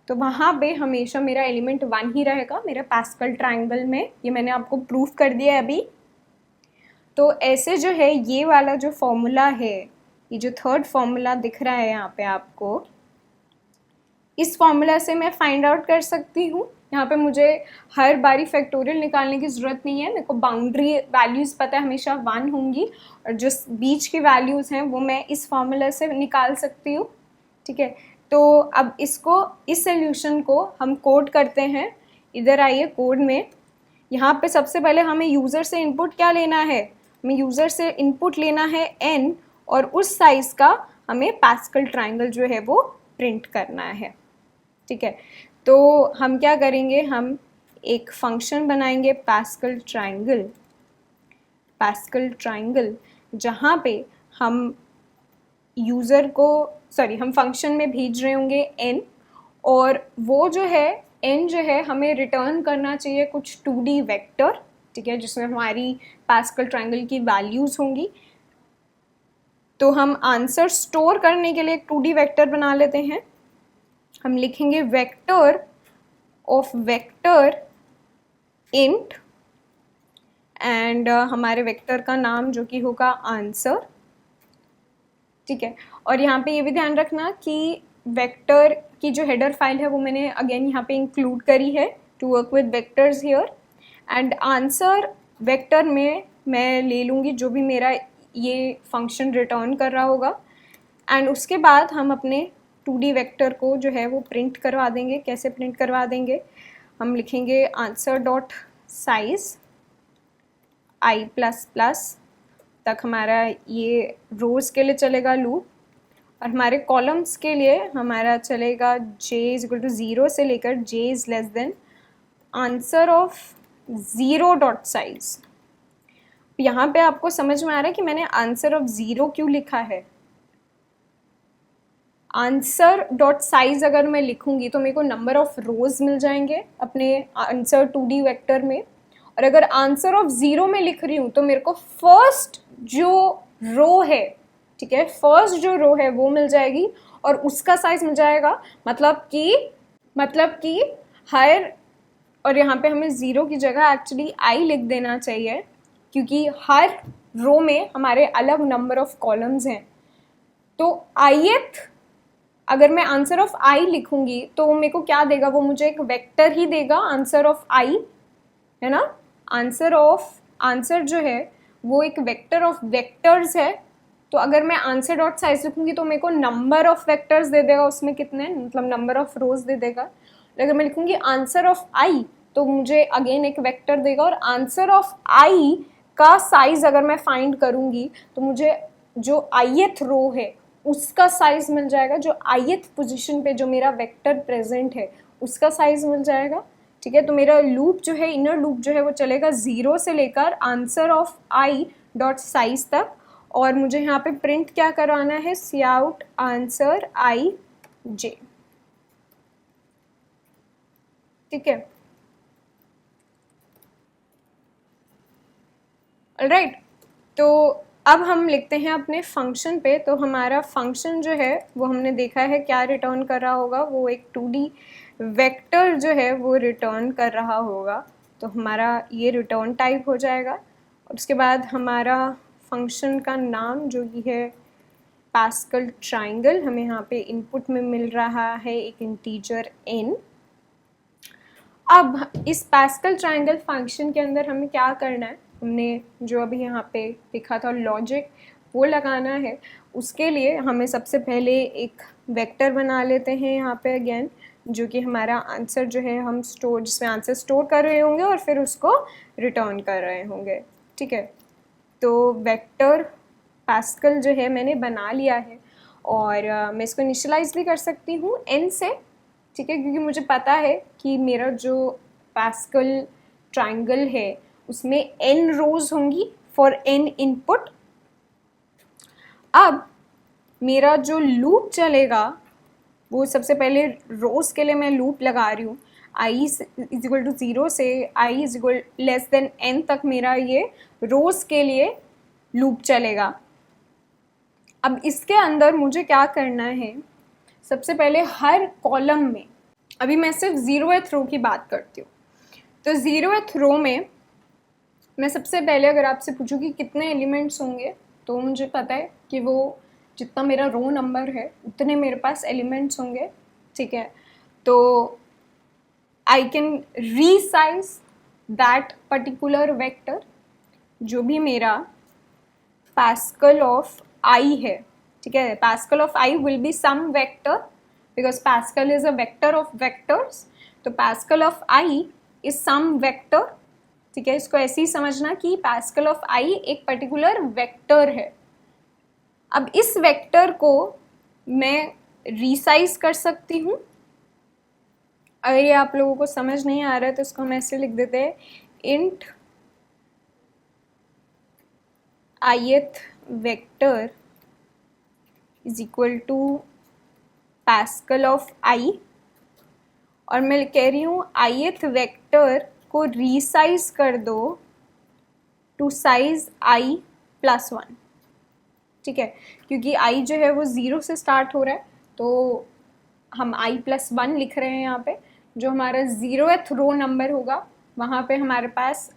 तो वहाँ पे हमेशा मेरा एलिमेंट 1 ही रहेगा मेरा पास्कल ट्रायंगल में, ये मैंने आपको प्रूफ कर दिया है अभी। तो ऐसे जो है ये वाला जो फॉर्मूला है, ये जो थर्ड फॉर्मूला दिख रहा है यहाँ पे आपको, इस फॉर्मूला से मैं फाइंड आउट कर सकती हूँ, यहाँ पे मुझे हर बारी फैक्टोरियल निकालने की ज़रूरत नहीं है, मेरे को बाउंड्री वैल्यूज़ पता है हमेशा 1 होंगी, और जो बीच की वैल्यूज़ हैं वो मैं इस फॉर्मूला से निकाल सकती हूँ, ठीक है। तो अब इसको, इस सोल्यूशन को हम कोड करते हैं, इधर आइए कोड में। यहाँ पे सबसे पहले हमें यूज़र से इनपुट क्या लेना है, हमें यूज़र से इनपुट लेना है n, और उस साइज़ का हमें पास्कल ट्रायंगल जो है वो प्रिंट करना है, ठीक है। तो हम क्या करेंगे, हम एक फंक्शन बनाएंगे पास्कल ट्रायंगल, जहाँ पे हम यूज़र को, हम फंक्शन में भेज रहे होंगे n, और वो जो है n जो है हमें रिटर्न करना चाहिए कुछ 2D वेक्टर, ठीक है, जिसमें हमारी पास्कल ट्रायंगल की वैल्यूज़ होंगी। तो हम आंसर स्टोर करने के लिए एक 2D वेक्टर बना लेते हैं, हम लिखेंगे vector of vector int, and हमारे वेक्टर का नाम जो कि होगा आंसर, ठीक है। और यहाँ पे ये भी ध्यान रखना कि वेक्टर की जो हेडर फाइल है वो मैंने अगेन यहाँ पे इंक्लूड करी है, to work with vectors here, and answer vector में मैं ले लूँगी जो भी मेरा ये फंक्शन रिटर्न कर रहा होगा, एंड उसके बाद हम अपने 2D वेक्टर को जो है वो प्रिंट करवा देंगे। कैसे प्रिंट करवा देंगे, हम लिखेंगे आंसर डॉट साइज i++ तक हमारा ये रोज़ के लिए चलेगा लूप, और हमारे कॉलम्स के लिए हमारा चलेगा j = 0 से लेकर j < answer of 0 dot size. यहाँ पे आपको समझ में आ रहा है कि मैंने आंसर ऑफ 0 क्यों लिखा है। आंसर डॉट साइज अगर मैं लिखूंगी तो मेरे को नंबर ऑफ रोज मिल जाएंगे अपने आंसर 2D वेक्टर में, और अगर आंसर ऑफ 0 में लिख रही हूँ तो मेरे को फर्स्ट जो रो है, ठीक है, फर्स्ट जो रो है वो मिल जाएगी और उसका साइज मिल जाएगा, मतलब कि हर, और यहाँ पे हमें 0 की जगह एक्चुअली i लिख देना चाहिए, क्योंकि हर रो में हमारे अलग नंबर ऑफ कॉलम्स हैं। तो ith अगर मैं आंसर ऑफ i लिखूंगी तो मेरे को क्या देगा, वो मुझे एक वेक्टर ही देगा आंसर ऑफ i, है ना। आंसर जो है वो एक वेक्टर ऑफ वेक्टर्स है, तो अगर मैं आंसर डॉट साइज लिखूंगी तो मेरे को नंबर ऑफ वेक्टर्स दे देगा, उसमें कितने, मतलब नंबर ऑफ रोज दे देगा। अगर मैं लिखूंगी आंसर ऑफ आई तो मुझे अगेन एक वेक्टर देगा, और आंसर ऑफ आई का साइज अगर मैं फाइंड करूंगी तो मुझे जो आईएथ रो है उसका साइज मिल जाएगा, जो आईएथ पोजीशन पे जो मेरा वेक्टर प्रेजेंट है उसका साइज मिल जाएगा। ठीक है, तो मेरा लूप जो है, इनर लूप जो है वो चलेगा 0 से लेकर answer of I dot size तक, और मुझे यहाँ पे प्रिंट क्या कराना है, सी आउट आंसर आई जे। ठीक है, ऑलराइट। तो अब हम लिखते हैं अपने फंक्शन पे। तो हमारा फंक्शन जो है वो हमने देखा है क्या रिटर्न कर रहा होगा, वो एक 2D वेक्टर जो है वो रिटर्न कर रहा होगा। तो हमारा ये रिटर्न टाइप हो जाएगा, और उसके बाद हमारा फंक्शन का नाम जो कि है पास्कल ट्राइंगल, हमें यहाँ पे इनपुट में मिल रहा है एक इंटीजर n। अब इस पास्कल ट्राइंगल फंक्शन के अंदर हमें क्या करना है, हमने जो अभी यहाँ पे लिखा था लॉजिक वो लगाना है। उसके लिए हमें सबसे पहले एक वेक्टर बना लेते हैं यहाँ पे अगेन, जो कि हमारा आंसर जो है हम स्टोर, जिसमें आंसर स्टोर कर रहे होंगे और फिर उसको रिटर्न कर रहे होंगे। ठीक है, तो वेक्टर पास्कल जो है मैंने बना लिया है, और मैं इसको इनिशियलाइज भी कर सकती हूँ n से। ठीक है, क्योंकि मुझे पता है कि मेरा जो पास्कल ट्राइंगल है उसमें n रोज होंगी फॉर n इनपुट। अब मेरा जो लूप चलेगा वो सबसे पहले रोज के लिए मैं लूप लगा रही हूँ, i इज इक्वल टू 0 से i is equal less than n तक मेरा ये रोज के लिए लूप चलेगा। अब इसके अंदर मुझे क्या करना है, सबसे पहले हर कॉलम में, अभी मैं सिर्फ 0th रो की बात करती हूँ, तो 0th रो में मैं सबसे पहले अगर आपसे पूछूँ कि कितने एलिमेंट्स होंगे, तो मुझे पता है कि वो जितना मेरा रो नंबर है उतने मेरे पास एलिमेंट्स होंगे। ठीक है, तो I can resize that particular vector, जो भी मेरा पास्कल ऑफ आई है। ठीक है, Pascal of I will be some vector because Pascal is a vector of vectors, तो Pascal of I is some vector. ठीक है, इसको ऐसे ही समझना कि पास्कल ऑफ आई एक पर्टिकुलर वेक्टर है। अब इस वेक्टर को मैं रीसाइज कर सकती हूँ। अगर ये आप लोगों को समझ नहीं आ रहा है तो इसको हम ऐसे लिख देते हैं, int ith vector is equal to Pascal of I, और मैं कह रही हूँ ith वेक्टर को रीसाइज कर दो टू साइज i प्लस 1। ठीक है, क्योंकि i जो है वो 0 से स्टार्ट हो रहा है, तो हम i प्लस 1 लिख रहे हैं यहाँ पे। जो हमारा 0th रो नंबर होगा वहाँ पे हमारे पास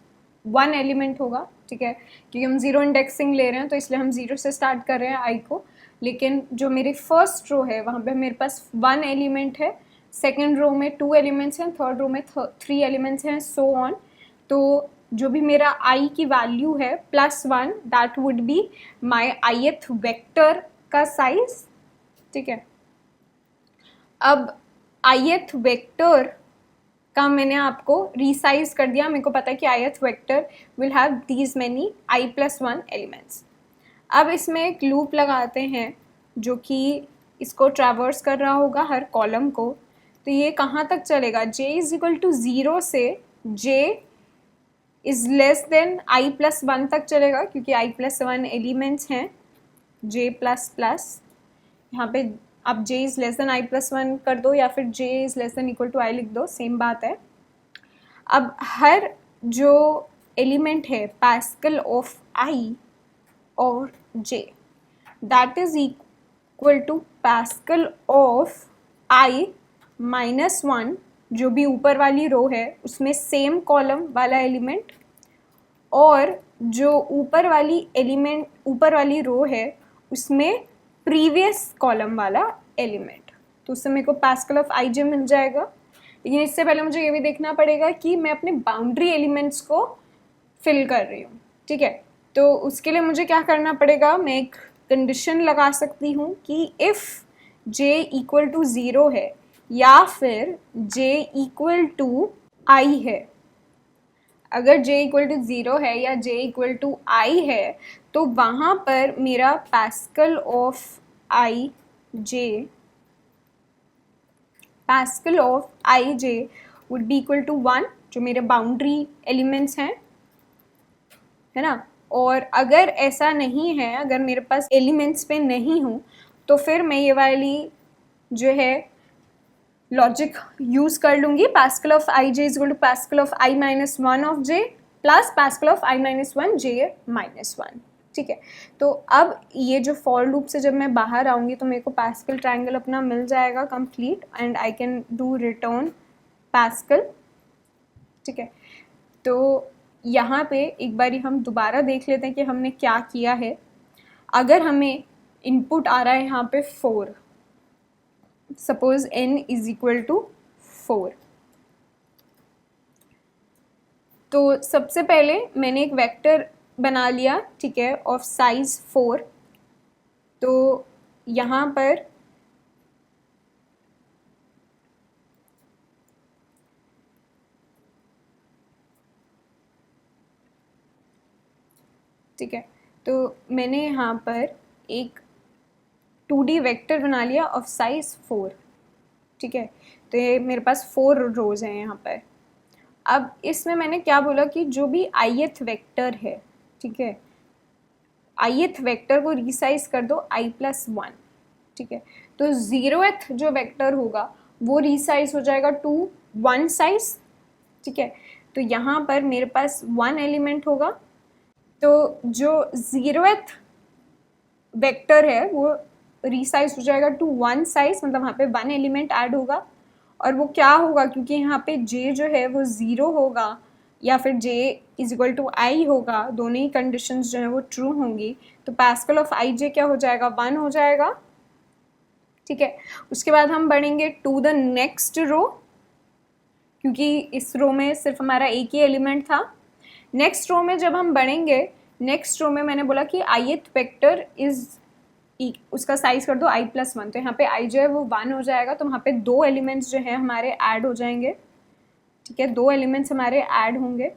1 एलिमेंट होगा। ठीक है, क्योंकि हम 0 इंडेक्सिंग ले रहे हैं तो इसलिए हम 0 से स्टार्ट कर रहे हैं i को। लेकिन जो मेरी फर्स्ट रो है वहाँ पे मेरे पास 1 एलिमेंट है, सेकेंड रो में 2 एलिमेंट्स हैं, थर्ड रो में 3 एलिमेंट्स हैं, सो ऑन। तो जो भी मेरा i की वैल्यू है +1, that would be my ith vector का साइज। ठीक है, अब ith वेक्टर का मैंने आपको रीसाइज कर दिया, मेरे को पता है कि ith vector will have these many i plus 1 elements. अब इसमें एक लूप लगाते हैं जो कि इसको ट्रैवर्स कर रहा होगा हर कॉलम को। तो ये कहाँ तक चलेगा, j इज इक्वल टू 0 से j is less than i plus 1 तक चलेगा, क्योंकि i प्लस 1 एलिमेंट्स हैं j प्लस प्लस। यहाँ पे आप j is less than i plus 1 कर दो या फिर j is less than equal to i लिख दो, सेम बात है। अब हर जो एलिमेंट है पास्कल ऑफ i और j, that is equal to Pascal of i minus 1, जो भी ऊपर वाली रो है उसमें सेम कॉलम वाला एलिमेंट, और जो ऊपर वाली रो है उसमें प्रीवियस कॉलम वाला एलिमेंट। तो उससे मेरे को पास्कल ऑफ आई जे मिल जाएगा। लेकिन इससे पहले मुझे ये भी देखना पड़ेगा कि मैं अपने बाउंड्री एलिमेंट्स को फिल कर रही हूँ। ठीक है, तो उसके लिए मुझे क्या करना पड़ेगा, मैं एक कंडीशन लगा सकती हूँ कि इफ़ j इक्वल टू 0 है या फिर j इक्वल टू i है। अगर j इक्वल टू 0 है या j इक्वल टू i है तो वहाँ पर मेरा Pascal of i j would be equal to 1, जो मेरे बाउंड्री एलिमेंट्स हैं, है ना। और अगर ऐसा नहीं है, अगर मेरे पास एलिमेंट्स पे नहीं हूँ, तो फिर मैं ये वाली जो है लॉजिक यूज कर लूंगी, Pascal of I J is equal to Pascal of I minus one of J plus Pascal of I minus one J minus one. ठीक है, तो अब ये जो फॉर लूप से जब मैं बाहर आऊँगी तो मेरे को पास्कल ट्रायंगल अपना मिल जाएगा complete, and I can do return pascal. ठीक है, तो यहाँ पे एक बारी हम दोबारा देख लेते हैं कि हमने क्या किया है। अगर हमें इनपुट आ रहा है यहाँ पे 4, suppose n is equal to 4, तो सबसे पहले मैंने एक वेक्टर बना लिया, ठीक है, ऑफ साइज 4। तो यहाँ पर ठीक है, तो मैंने यहाँ पर एक 2D वेक्टर बना लिया ऑफ साइज 4। ठीक है, तो ये मेरे पास 4 रोज हैं यहाँ पर। अब इसमें मैंने क्या बोला कि जो भी ith वेक्टर है, ठीक है, ith वेक्टर को रिसाइज कर दो i+1। ठीक है, तो 0th जो वेक्टर होगा वो रिसाइज हो जाएगा टू 1 साइज। ठीक है, तो यहाँ पर मेरे पास 1 एलिमेंट होगा, तो जो 0th वेक्टर है वो रिसाइज हो जाएगा टू 1 साइज, मतलब वहाँ पे 1 एलिमेंट ऐड होगा। और वो क्या होगा, क्योंकि यहाँ पे j जो है वो 0 होगा या फिर j is equal to i होगा, दोनों ही कंडीशंस जो है वो ट्रू होंगी, तो पास्कल ऑफ आई जे क्या हो जाएगा, 1 हो जाएगा। ठीक है, उसके बाद हम बढ़ेंगे टू द नेक्स्ट रो, क्योंकि इस रो में सिर्फ हमारा एक ही एलिमेंट था। नेक्स्ट रो में जब हम बढ़ेंगे, नेक्स्ट रो में मैंने बोला कि ith वेक्टर इज उसका साइज कर दो i+1, तो यहाँ पे i जो है वो 1 हो जाएगा, तो वहाँ पे 2 एलिमेंट्स जो है हमारे ऐड हो जाएंगे। ठीक है, 2 एलिमेंट्स हमारे ऐड होंगे,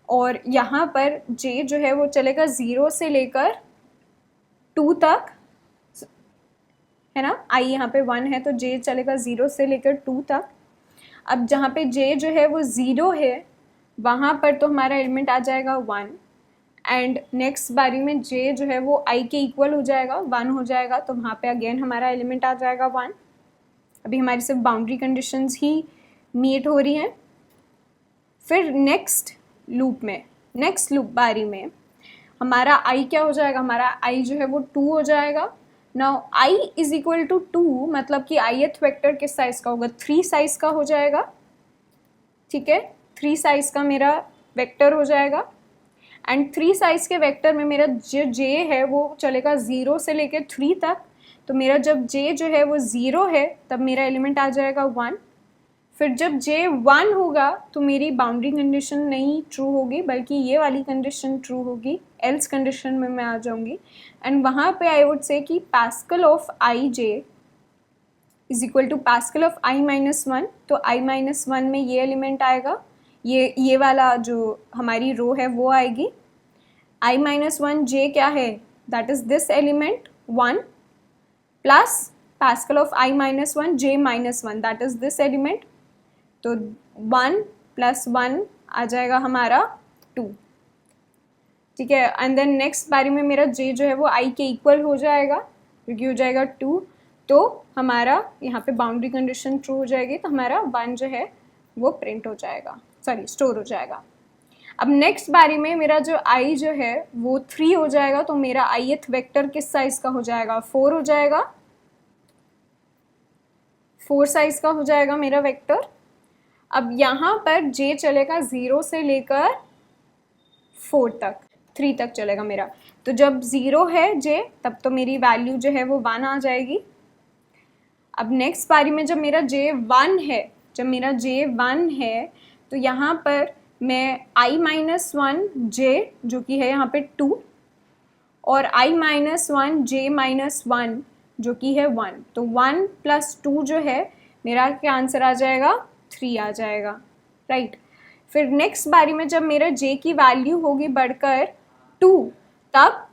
और यहाँ पर j जो है वो चलेगा 0 से लेकर 2 तक, है ना। i यहाँ पे 1 है तो j चलेगा 0 से लेकर 2 तक। अब जहाँ पे j जो है वो 0 है वहाँ पर तो हमारा एलिमेंट आ जाएगा 1, एंड नेक्स्ट बारी में j जो है वो i के इक्वल हो जाएगा, 1 हो जाएगा, तो वहाँ पे अगेन हमारा एलिमेंट आ जाएगा 1। अभी हमारी सिर्फ बाउंड्री कंडीशंस ही मीट हो रही हैं। फिर नेक्स्ट लूप बारी में हमारा i क्या हो जाएगा, हमारा i जो है वो 2 हो जाएगा। Now i is equal to 2, मतलब कि ith वेक्टर किस साइज का होगा, 3 साइज का हो जाएगा। ठीक है, 3 साइज का मेरा वेक्टर हो जाएगा, एंड 3 साइज के वेक्टर में मेरा जो j है वो चलेगा 0 से लेकर 3 तक। तो मेरा जब j जो है वो 0 है तब मेरा एलिमेंट आ जाएगा 1। फिर जब j 1 होगा तो मेरी बाउंड्री कंडीशन नहीं ट्रू होगी, बल्कि ये वाली कंडीशन ट्रू होगी, एल्स कंडीशन में मैं आ जाऊंगी, एंड वहाँ पे आई वुड से कि Pascal of I J is equal to Pascal of i-1। तो i-1 में ये एलिमेंट आएगा, ये वाला जो हमारी रो है वो आएगी। i-1 j क्या है, that is this element 1, plus Pascal of i-1 j-1, that is this element. तो 1 + 1 आ जाएगा हमारा 2। ठीक है, एंड देन नेक्स्ट बारी में मेरा j जो है वो i के इक्वल हो जाएगा, क्योंकि हो जाएगा 2, तो हमारा यहाँ पे बाउंड्री कंडीशन ट्रू हो जाएगी, तो हमारा 1 जो है वो प्रिंट हो जाएगा, सॉरी स्टोर हो जाएगा। अब नेक्स्ट बारी में मेरा जो i जो है वो 3 हो जाएगा, तो मेरा ith वेक्टर किस साइज का हो जाएगा, 4 हो जाएगा, 4 साइज का हो जाएगा मेरा वेक्टर। अब यहाँ पर j चलेगा 0 से लेकर 4 तक, 3 तक चलेगा मेरा। तो जब 0 है j तब तो मेरी वैल्यू जो है वो 1 आ जाएगी। अब नेक्स्ट बारी में जब मेरा j 1 है, तो यहाँ पर मैं i-1 j जो कि है यहाँ पे 2, और i-1 j-1 जो कि है 1, तो 1 + 2 जो है मेरा क्या आंसर आ जाएगा, 3 आ जाएगा, राइट। फिर नेक्स्ट बारी में जब मेरा j की वैल्यू होगी बढ़कर 2, तब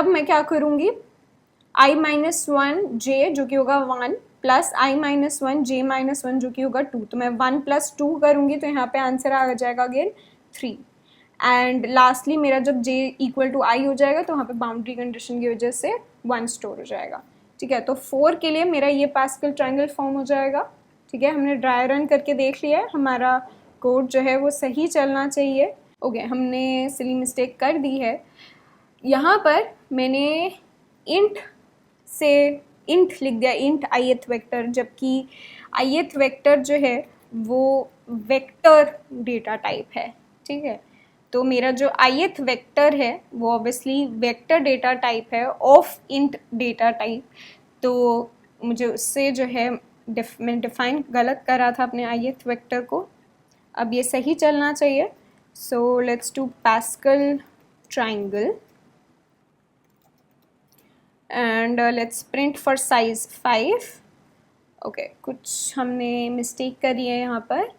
मैं क्या करूँगी, i-1 j जो कि होगा 1 प्लस i-1 j-1 जो कि होगा 2, तो मैं 1 + 2 करूँगी तो यहाँ पे आंसर आ जाएगा अगेन 3। एंड लास्टली मेरा जब j = i हो जाएगा तो वहाँ पे बाउंड्री कंडीशन की वजह से 1 स्टोर हो जाएगा, ठीक है। तो 4 के लिए मेरा ये पास्कल ट्रायंगल फॉर्म हो जाएगा, ठीक है। हमने ड्राई रन करके देख लिया है, हमारा कोड जो है वो सही चलना चाहिए। ओके, हमने सिली मिस्टेक कर दी है, यहाँ पर मैंने इंट से इंट लिख दिया, इंट ith वेक्टर, जबकि ith वेक्टर जो है वो वेक्टर डेटा टाइप है, ठीक है। तो मेरा जो ith वेक्टर है वो ऑब्वियसली वेक्टर डेटा टाइप है ऑफ इंट डेटा टाइप, तो मुझे उससे जो है मैंने डिफाइन गलत करा था अपने ith वेक्टर को, अब ये सही चलना चाहिए। So let's do pascal triangle and let's print for size 5। Okay, कुछ हमने मिस्टेक करी है यहाँ पर।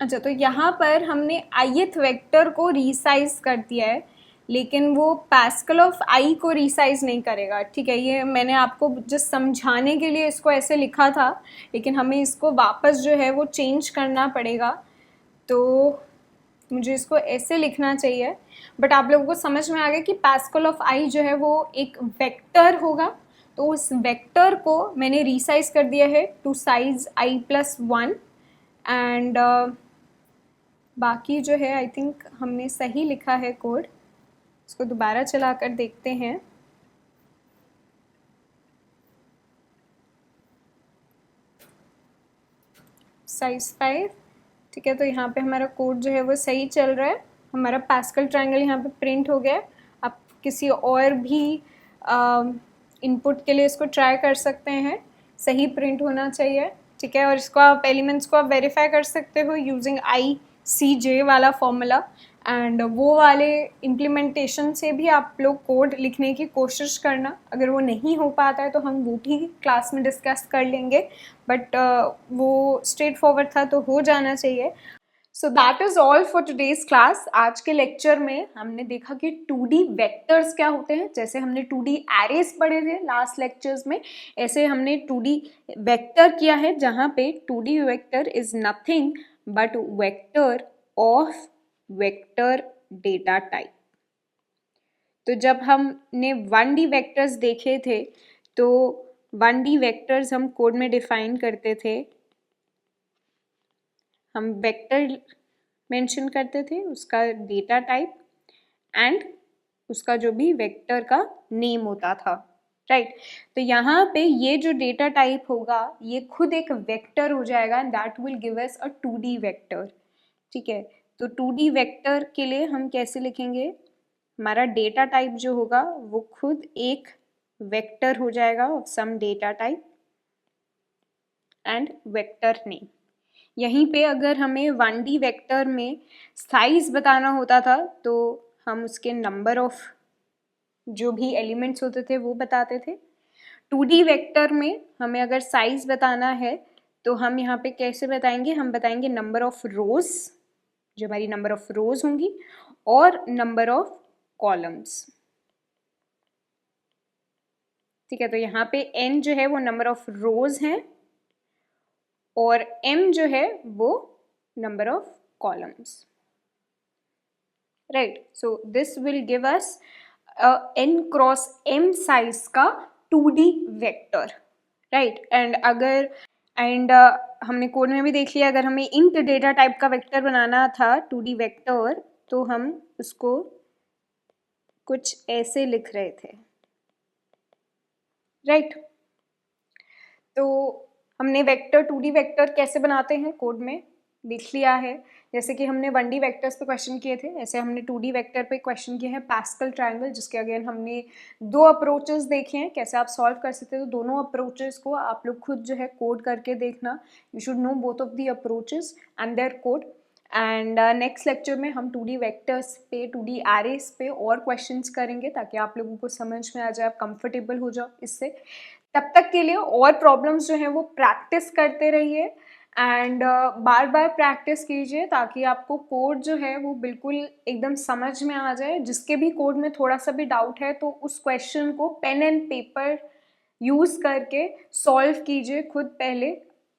अच्छा, तो यहाँ पर हमने ith वेक्टर को रीसाइज कर दिया है, लेकिन वो पास्कल ऑफ i को रीसाइज नहीं करेगा, ठीक है। ये मैंने आपको जस्ट समझाने के लिए इसको ऐसे लिखा था, लेकिन हमें इसको वापस जो है वो चेंज करना पड़ेगा, तो मुझे इसको ऐसे लिखना चाहिए। बट आप लोगों को समझ में आ गया कि पास्कल ऑफ i जो है वो एक वेक्टर होगा, तो उस वेक्टर को मैंने रीसाइज कर दिया है टू साइज i+1 एंड बाकी जो है आई थिंक हमने सही लिखा है कोड। इसको दोबारा चला कर देखते हैं। साइज 5, ठीक है। तो यहाँ पे हमारा कोड जो है वो सही चल रहा है, हमारा पास्कल ट्रायंगल यहाँ पे प्रिंट हो गया है। आप किसी और भी इनपुट के लिए इसको ट्राई कर सकते हैं, सही प्रिंट होना चाहिए, ठीक है। और इसको आप एलिमेंट्स को आप वेरीफाई कर सकते हो यूजिंग ICJ वाला फॉर्मूला, एंड वो वाले इम्प्लीमेंटेशन से भी आप लोग कोड लिखने की कोशिश करना। अगर वो नहीं हो पाता है तो हम वो भी क्लास में डिस्कस कर लेंगे, बट वो स्ट्रेट फॉरवर्ड था तो हो जाना चाहिए। So that is all for today's class. आज के लेक्चर में हमने देखा कि 2D वेक्टर्स क्या होते हैं। जैसे हमने 2D एरेज पढ़े थे लास्ट लेक्चर्स में, ऐसे हमने 2D वेक्टर किया है, जहाँ पे 2D vector is nothing but vector of vector data type. तो जब हमने 1D वेक्टर्स देखे थे तो 1D वेक्टर्स हम कोड में डिफाइन करते थे, हम वेक्टर मेंशन करते थे, उसका डेटा टाइप एंड उसका जो भी वेक्टर का नेम होता था, राइट। तो यहाँ पे ये जो डेटा टाइप होगा ये खुद एक वेक्टर हो जाएगा and that will give us a 2D vector, ठीक है। तो 2D वेक्टर के लिए हम कैसे लिखेंगे, हमारा डेटा टाइप जो होगा वो खुद एक वेक्टर हो जाएगा of some data type and vector name. यहीं पे अगर हमें 1D वेक्टर में साइज बताना होता था तो हम उसके नंबर ऑफ जो भी एलिमेंट्स होते थे वो बताते थे। 2D वेक्टर में हमें अगर साइज बताना है तो हम यहाँ पे कैसे बताएंगे, हम बताएंगे नंबर ऑफ रोज, जो हमारी नंबर ऑफ रोज होंगी, और नंबर ऑफ कॉलम्स, ठीक है। तो यहाँ पे n जो है वो नंबर ऑफ रोज हैं और m जो है वो number of columns, right. So this will give us n cross m size का 2D वेक्टर, राइट। एंड हमने कोड में भी देख लिया, अगर हमें इंट डेटा टाइप का वेक्टर बनाना था 2D वेक्टर तो हम उसको कुछ ऐसे लिख रहे थे, राइट। तो हमने वेक्टर 2D वेक्टर कैसे बनाते हैं कोड में देख लिया है। जैसे कि हमने 1D वेक्टर्स पे क्वेश्चन किए थे, ऐसे हमने 2D वेक्टर पे क्वेश्चन किए हैं पास्कल ट्रायंगल, जिसके अगेन हमने 2 अप्रोचेस देखे हैं कैसे आप सॉल्व कर सकते हो। तो दोनों अप्रोचेस को आप लोग खुद जो है कोड करके देखना, you should know both of the approaches and their code. And next lecture में हम 2D वेक्टर्स पे 2D एरेस पे और क्वेश्चंस करेंगे ताकि आप लोगों को समझ में आ जाए, आप कंफर्टेबल हो जाओ इससे। तब तक के लिए और प्रॉब्लम्स जो हैं वो प्रैक्टिस करते रहिए एंड बार बार प्रैक्टिस कीजिए ताकि आपको कोड जो है वो बिल्कुल एकदम समझ में आ जाए। जिसके भी कोड में थोड़ा सा भी डाउट है तो उस क्वेश्चन को पेन एंड पेपर यूज़ करके सॉल्व कीजिए खुद पहले,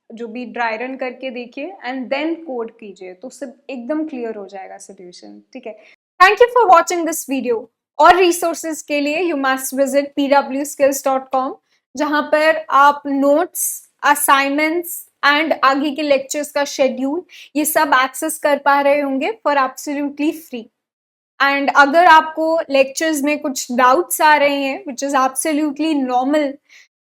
जो भी ड्राई रन करके देखिए एंड देन कोड कीजिए, तो सब एकदम क्लियर हो जाएगा सोल्यूशन। ठीक है, thank you for watching this video. और रिसोर्सेज के लिए यू मस्ट विजिट pwskills.com, जहां पर आप नोट्स, असाइनमेंट्स एंड आगे के लेक्चर्स का शेड्यूल ये सब एक्सेस कर पा रहे होंगे फॉर एब्सोल्युटली फ्री। एंड अगर आपको लेक्चर्स में कुछ डाउट्स आ रहे हैं विच इज एब्सोल्युटली नॉर्मल,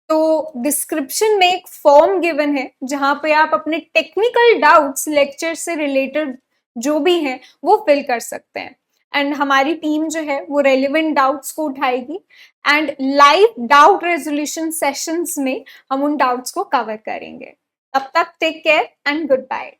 तो डिस्क्रिप्शन में एक फॉर्म गिवन है जहां पे आप अपने टेक्निकल डाउट्स लेक्चर से रिलेटेड जो भी हैं वो फिल कर सकते हैं एंड हमारी टीम जो है वो रेलिवेंट डाउट्स को उठाएगी and live doubt resolution sessions में हम उन डाउट्स को कवर करेंगे। तब तक take care and good bye.